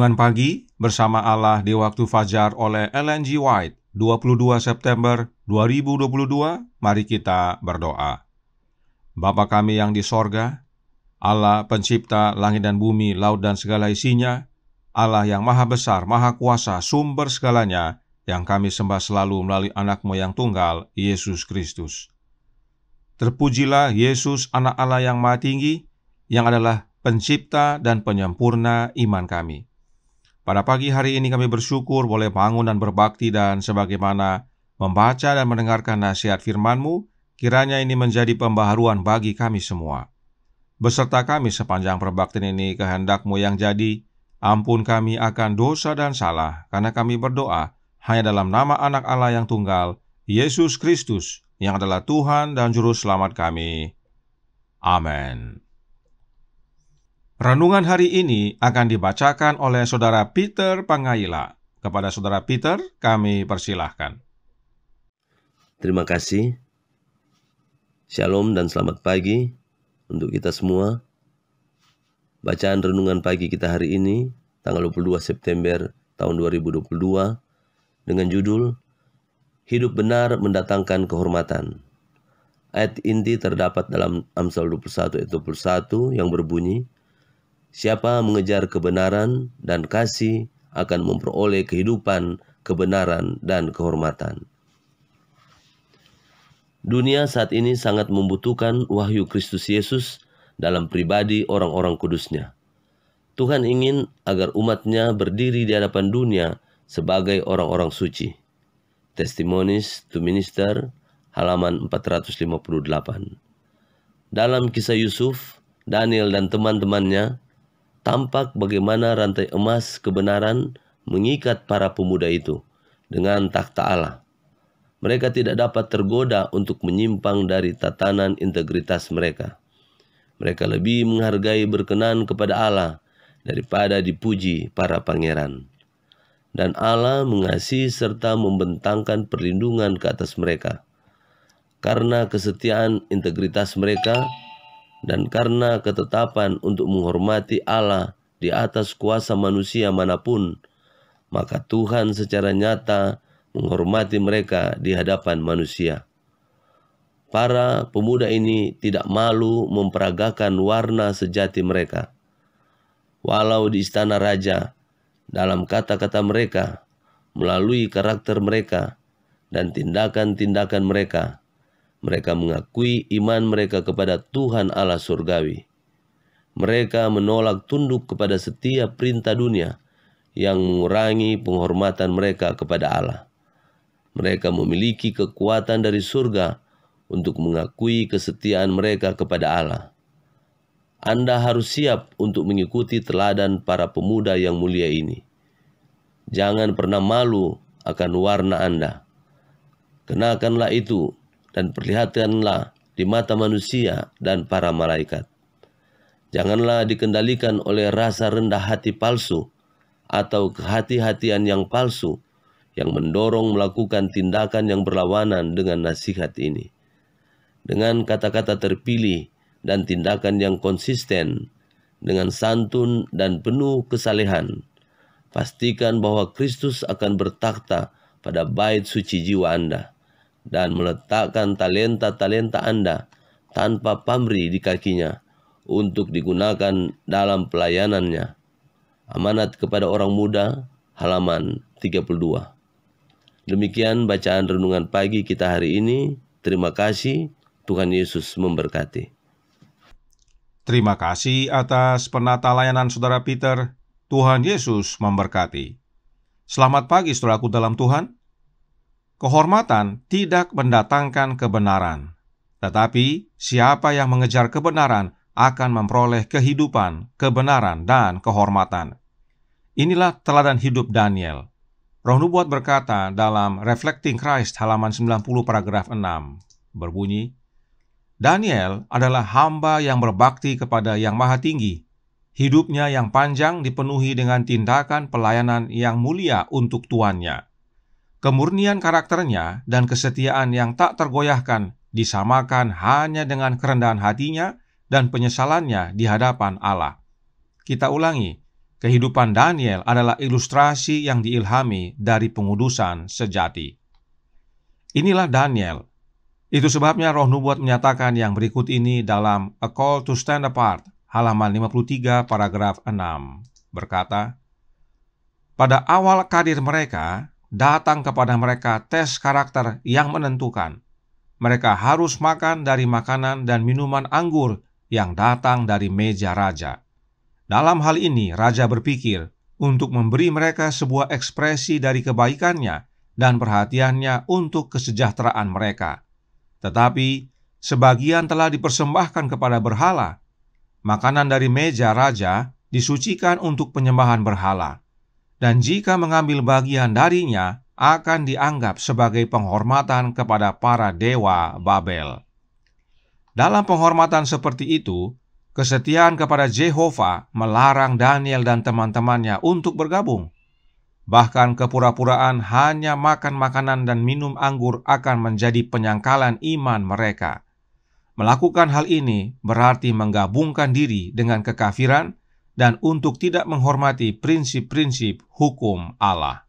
Renungan Pagi bersama Allah di Waktu Fajar oleh Ellen G. White, 22 September 2022. Mari kita berdoa. Bapa kami yang di sorga, Allah pencipta langit dan bumi, laut dan segala isinya, Allah yang maha besar, maha kuasa, sumber segalanya, yang kami sembah selalu melalui anak-Mu yang tunggal, Yesus Kristus. Terpujilah Yesus, anak Allah yang maha tinggi, yang adalah pencipta dan penyempurna iman kami. Pada pagi hari ini kami bersyukur boleh bangun dan berbakti, dan sebagaimana membaca dan mendengarkan nasihat firman-Mu, kiranya ini menjadi pembaharuan bagi kami semua. Beserta kami sepanjang perbaktian ini, kehendak-Mu yang jadi. Ampun kami akan dosa dan salah, karena kami berdoa hanya dalam nama anak Allah yang tunggal, Yesus Kristus, yang adalah Tuhan dan Juru Selamat kami. Amin. Renungan hari ini akan dibacakan oleh Saudara Peter Pangaila. Kepada Saudara Peter, kami persilahkan. Terima kasih. Shalom dan selamat pagi untuk kita semua. Bacaan renungan pagi kita hari ini, tanggal 22 September tahun 2022, dengan judul Hidup Benar Mendatangkan Kehormatan. Ayat inti terdapat dalam Amsal 21 ayat 21 yang berbunyi, siapa mengejar kebenaran dan kasih akan memperoleh kehidupan, kebenaran, dan kehormatan. Dunia saat ini sangat membutuhkan wahyu Kristus Yesus dalam pribadi orang-orang kudusnya. Tuhan ingin agar umat-Nya berdiri di hadapan dunia sebagai orang-orang suci. Testimonies to Minister, halaman 458. Dalam kisah Yusuf, Daniel dan teman-temannya, tampak bagaimana rantai emas kebenaran mengikat para pemuda itu dengan takhta Allah. Mereka tidak dapat tergoda untuk menyimpang dari tatanan integritas mereka. Mereka lebih menghargai berkenan kepada Allah daripada dipuji para pangeran. Dan Allah mengasihi serta membentangkan perlindungan ke atas mereka. Karena kesetiaan integritas mereka, dan karena ketetapan untuk menghormati Allah di atas kuasa manusia manapun, maka Tuhan secara nyata menghormati mereka di hadapan manusia. Para pemuda ini tidak malu memperagakan warna sejati mereka. Walau di istana raja, dalam kata-kata mereka, melalui karakter mereka, dan tindakan-tindakan mereka, mereka mengakui iman mereka kepada Tuhan Allah surgawi. Mereka menolak tunduk kepada setiap perintah dunia yang mengurangi penghormatan mereka kepada Allah. Mereka memiliki kekuatan dari surga untuk mengakui kesetiaan mereka kepada Allah. Anda harus siap untuk mengikuti teladan para pemuda yang mulia ini. Jangan pernah malu akan warna Anda. Kenakanlah itu dan perlihatkanlah di mata manusia dan para malaikat. Janganlah dikendalikan oleh rasa rendah hati palsu atau kehati-hatian yang palsu yang mendorong melakukan tindakan yang berlawanan dengan nasihat ini. Dengan kata-kata terpilih dan tindakan yang konsisten, dengan santun dan penuh kesalehan, pastikan bahwa Kristus akan bertakhta pada bait suci jiwa Anda dan meletakkan talenta-talenta Anda tanpa pamrih di kakinya untuk digunakan dalam pelayanannya. Amanat kepada orang muda, halaman 32. Demikian bacaan renungan pagi kita hari ini. Terima kasih, Tuhan Yesus memberkati. Terima kasih atas penata layanan Saudara Peter. Tuhan Yesus memberkati. Selamat pagi saudaraku dalam Tuhan. Kehormatan tidak mendatangkan kebenaran, tetapi siapa yang mengejar kebenaran akan memperoleh kehidupan, kebenaran, dan kehormatan. Inilah teladan hidup Daniel. Roh Nubuat berkata dalam Reflecting Christ halaman 90 paragraf 6, berbunyi, Daniel adalah hamba yang berbakti kepada Yang Maha Tinggi. Hidupnya yang panjang dipenuhi dengan tindakan pelayanan yang mulia untuk tuannya. Kemurnian karakternya dan kesetiaan yang tak tergoyahkan disamakan hanya dengan kerendahan hatinya dan penyesalannya di hadapan Allah. Kita ulangi, kehidupan Daniel adalah ilustrasi yang diilhami dari pengudusan sejati. Inilah Daniel. Itu sebabnya Roh Nubuat menyatakan yang berikut ini dalam A Call to Stand Apart, halaman 53, paragraf 6, berkata, pada awal karir mereka, datang kepada mereka tes karakter yang menentukan. Mereka harus makan dari makanan dan minuman anggur yang datang dari meja raja. Dalam hal ini, raja berpikir untuk memberi mereka sebuah ekspresi dari kebaikannya dan perhatiannya untuk kesejahteraan mereka. Tetapi, sebagian telah dipersembahkan kepada berhala. Makanan dari meja raja disucikan untuk penyembahan berhala. Dan jika mengambil bagian darinya, akan dianggap sebagai penghormatan kepada para dewa Babel. Dalam penghormatan seperti itu, kesetiaan kepada Jehovah melarang Daniel dan teman-temannya untuk bergabung. Bahkan kepura-puraan hanya makan makanan dan minum anggur akan menjadi penyangkalan iman mereka. Melakukan hal ini berarti menggabungkan diri dengan kekafiran dan untuk tidak menghormati prinsip-prinsip hukum Allah.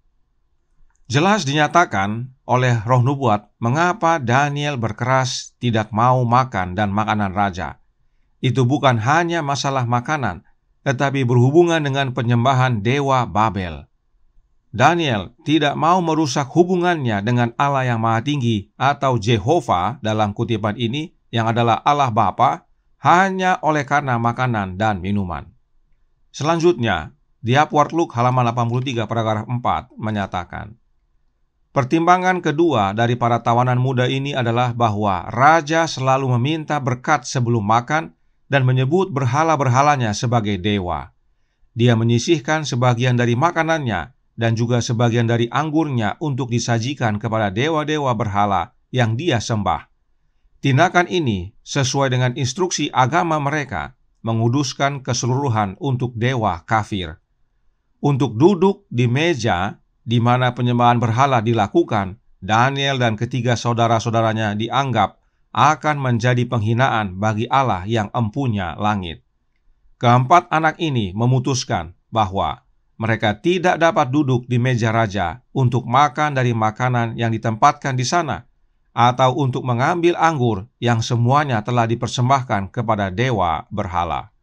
Jelas dinyatakan oleh Roh Nubuat mengapa Daniel berkeras tidak mau makan dan makanan raja. Itu bukan hanya masalah makanan, tetapi berhubungan dengan penyembahan dewa Babel. Daniel tidak mau merusak hubungannya dengan Allah yang Maha Tinggi atau Jehovah dalam kutipan ini yang adalah Allah Bapa hanya oleh karena makanan dan minuman. Selanjutnya, di Upward Look halaman 83 paragraf 4 menyatakan, pertimbangan kedua dari para tawanan muda ini adalah bahwa raja selalu meminta berkat sebelum makan dan menyebut berhala-berhalanya sebagai dewa. Dia menyisihkan sebagian dari makanannya dan juga sebagian dari anggurnya untuk disajikan kepada dewa-dewa berhala yang dia sembah. Tindakan ini sesuai dengan instruksi agama mereka, menguduskan keseluruhan untuk dewa kafir. Untuk duduk di meja di mana penyembahan berhala dilakukan, Daniel dan ketiga saudara-saudaranya dianggap akan menjadi penghinaan bagi Allah yang empunya langit. Keempat anak ini memutuskan bahwa mereka tidak dapat duduk di meja raja untuk makan dari makanan yang ditempatkan di sana, atau untuk mengambil anggur yang semuanya telah dipersembahkan kepada dewa berhala.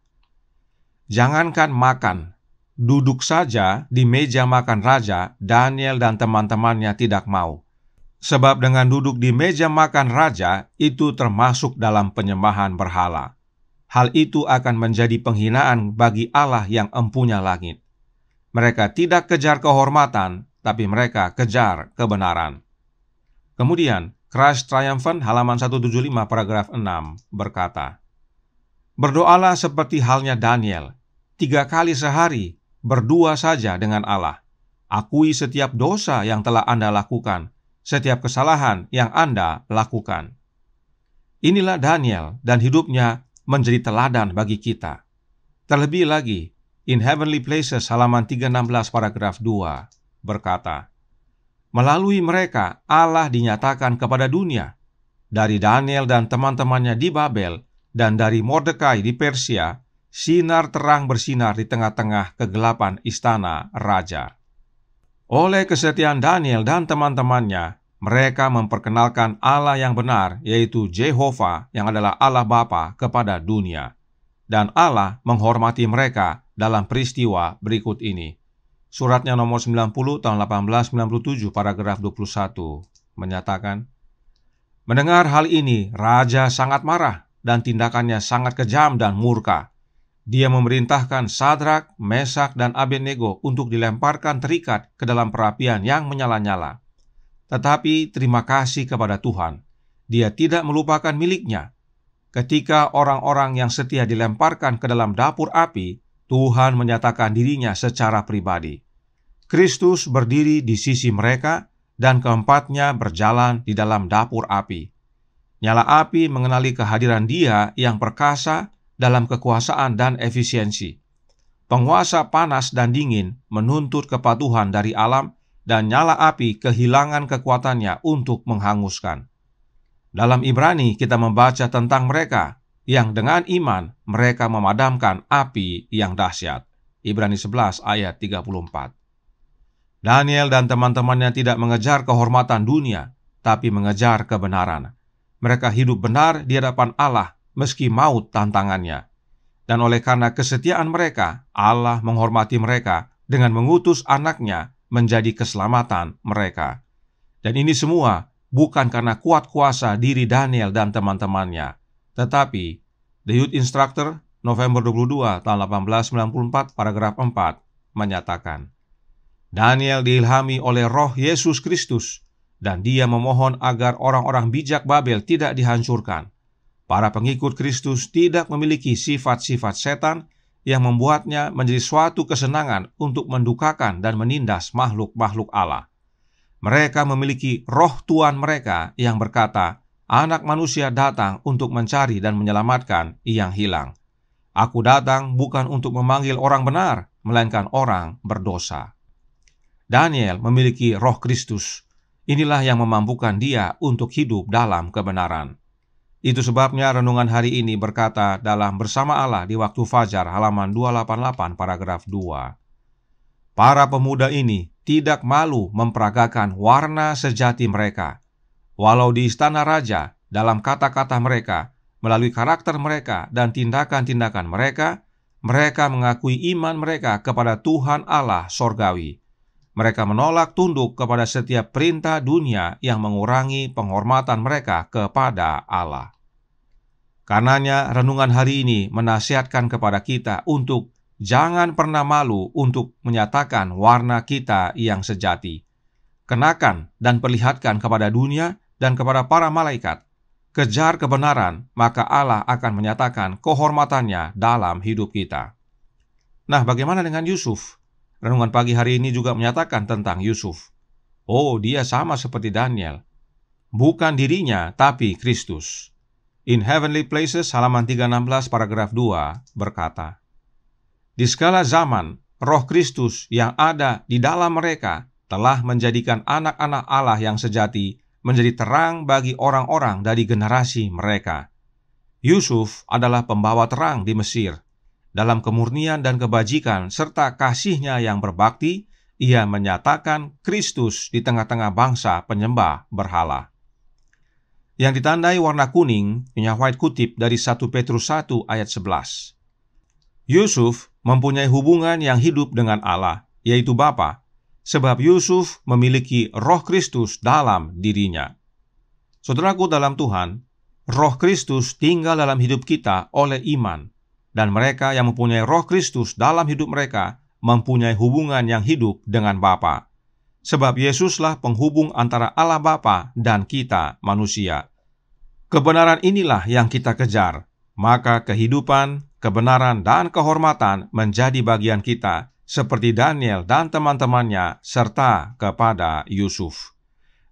Jangankan makan, duduk saja di meja makan raja, Daniel dan teman-temannya tidak mau. Sebab dengan duduk di meja makan raja, itu termasuk dalam penyembahan berhala. Hal itu akan menjadi penghinaan bagi Allah yang empunya langit. Mereka tidak kejar kehormatan, tapi mereka kejar kebenaran. Kemudian, Christ Triumphant halaman 175 paragraf 6 berkata, berdoalah seperti halnya Daniel, 3 kali sehari, berdua saja dengan Allah. Akui setiap dosa yang telah Anda lakukan, setiap kesalahan yang Anda lakukan. Inilah Daniel dan hidupnya menjadi teladan bagi kita. Terlebih lagi, In Heavenly Places halaman 316 paragraf 2 berkata, melalui mereka Allah dinyatakan kepada dunia. Dari Daniel dan teman-temannya di Babel dan dari Mordekai di Persia, sinar terang bersinar di tengah-tengah kegelapan istana raja. Oleh kesetiaan Daniel dan teman-temannya, mereka memperkenalkan Allah yang benar, yaitu Jehovah yang adalah Allah Bapa kepada dunia. Dan Allah menghormati mereka dalam peristiwa berikut ini. Suratnya nomor 90 tahun 1897 paragraf 21 menyatakan, mendengar hal ini, raja sangat marah dan tindakannya sangat kejam dan murka. Dia memerintahkan Sadrak, Mesak, dan Abednego untuk dilemparkan terikat ke dalam perapian yang menyala-nyala. Tetapi terima kasih kepada Tuhan, dia tidak melupakan miliknya. Ketika orang-orang yang setia dilemparkan ke dalam dapur api, Tuhan menyatakan dirinya secara pribadi. Kristus berdiri di sisi mereka dan keempatnya berjalan di dalam dapur api. Nyala api mengenali kehadiran Dia yang perkasa dalam kekuasaan dan efisiensi. Penguasa panas dan dingin menuntut kepatuhan dari alam dan nyala api kehilangan kekuatannya untuk menghanguskan. Dalam Ibrani kita membaca tentang mereka yang dengan iman mereka memadamkan api yang dahsyat. Ibrani 11 ayat 34. Daniel dan teman-temannya tidak mengejar kehormatan dunia, tapi mengejar kebenaran. Mereka hidup benar di hadapan Allah meski maut tantangannya. Dan oleh karena kesetiaan mereka, Allah menghormati mereka dengan mengutus anaknya menjadi keselamatan mereka. Dan ini semua bukan karena kuat kuasa diri Daniel dan teman-temannya, tetapi The Youth Instructor November 22 tahun 1894 paragraf 4 menyatakan, Daniel diilhami oleh Roh Yesus Kristus, dan dia memohon agar orang-orang bijak Babel tidak dihancurkan. Para pengikut Kristus tidak memiliki sifat-sifat setan yang membuatnya menjadi suatu kesenangan untuk mendukakan dan menindas makhluk-makhluk Allah. Mereka memiliki roh Tuhan mereka yang berkata, Anak manusia datang untuk mencari dan menyelamatkan yang hilang. Aku datang bukan untuk memanggil orang benar, melainkan orang berdosa. Daniel memiliki roh Kristus. Inilah yang memampukan dia untuk hidup dalam kebenaran. Itu sebabnya renungan hari ini berkata dalam Bersama Allah di Waktu Fajar halaman 288 paragraf 2. Para pemuda ini tidak malu memperagakan warna sejati mereka. Walau di istana raja, dalam kata-kata mereka, melalui karakter mereka dan tindakan-tindakan mereka, mereka mengakui iman mereka kepada Tuhan Allah Sorgawi. Mereka menolak tunduk kepada setiap perintah dunia yang mengurangi penghormatan mereka kepada Allah. Karenanya, renungan hari ini menasihatkan kepada kita untuk jangan pernah malu untuk menyatakan warna kita yang sejati. Kenakan dan perlihatkan kepada dunia dan kepada para malaikat. Kejar kebenaran, maka Allah akan menyatakan kehormatannya dalam hidup kita. Nah, bagaimana dengan Yusuf? Renungan pagi hari ini juga menyatakan tentang Yusuf. Oh, dia sama seperti Daniel. Bukan dirinya, tapi Kristus. In Heavenly Places, halaman 316, paragraf 2, berkata, Di segala zaman, roh Kristus yang ada di dalam mereka telah menjadikan anak-anak Allah yang sejati menjadi terang bagi orang-orang dari generasi mereka. Yusuf adalah pembawa terang di Mesir. Dalam kemurnian dan kebajikan serta kasihnya yang berbakti, ia menyatakan Kristus di tengah-tengah bangsa penyembah berhala. Yang ditandai warna kuning, Nyonya White kutip dari 1 Petrus 1 ayat 11. Yusuf mempunyai hubungan yang hidup dengan Allah, yaitu Bapa, sebab Yusuf memiliki roh Kristus dalam dirinya. Saudaraku dalam Tuhan, roh Kristus tinggal dalam hidup kita oleh iman. Dan mereka yang mempunyai roh Kristus dalam hidup mereka mempunyai hubungan yang hidup dengan Bapa. Sebab Yesuslah penghubung antara Allah Bapa dan kita manusia. Kebenaran inilah yang kita kejar. Maka kehidupan, kebenaran, dan kehormatan menjadi bagian kita, seperti Daniel dan teman-temannya, serta kepada Yusuf.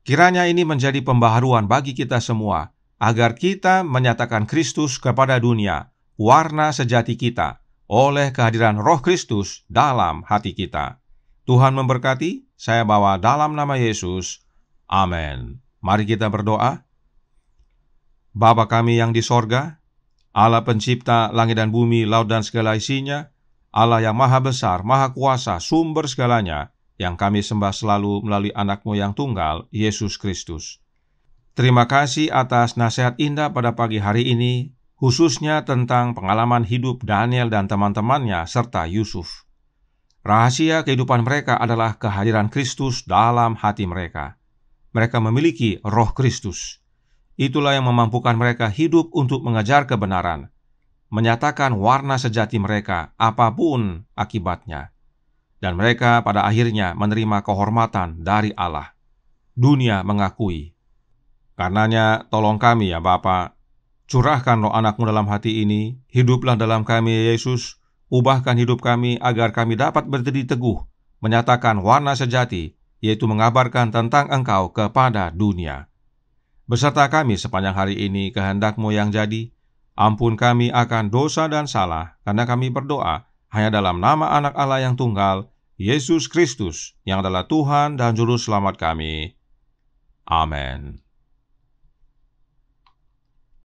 Kiranya ini menjadi pembaharuan bagi kita semua, agar kita menyatakan Kristus kepada dunia, warna sejati kita, oleh kehadiran Roh Kristus dalam hati kita. Tuhan memberkati, saya bawa dalam nama Yesus. Amin. Mari kita berdoa. Bapa kami yang di sorga, Allah pencipta langit dan bumi, laut dan segala isinya, Allah yang maha besar, maha kuasa, sumber segalanya, yang kami sembah selalu melalui anak-Mu yang tunggal, Yesus Kristus. Terima kasih atas nasihat indah pada pagi hari ini, khususnya tentang pengalaman hidup Daniel dan teman-temannya serta Yusuf. Rahasia kehidupan mereka adalah kehadiran Kristus dalam hati mereka. Mereka memiliki roh Kristus. Itulah yang memampukan mereka hidup untuk mengejar kebenaran, menyatakan warna sejati mereka apapun akibatnya. Dan mereka pada akhirnya menerima kehormatan dari Allah. Dunia mengakui. Karenanya tolong kami ya Bapa, curahkan roh anak-Mu dalam hati ini, hiduplah dalam kami ya Yesus, ubahkan hidup kami agar kami dapat berdiri teguh, menyatakan warna sejati, yaitu mengabarkan tentang Engkau kepada dunia. Beserta kami sepanjang hari ini kehendak-Mu yang jadi, ampun kami akan dosa dan salah, karena kami berdoa hanya dalam nama anak Allah yang tunggal, Yesus Kristus, yang adalah Tuhan dan Juru Selamat kami. Amin.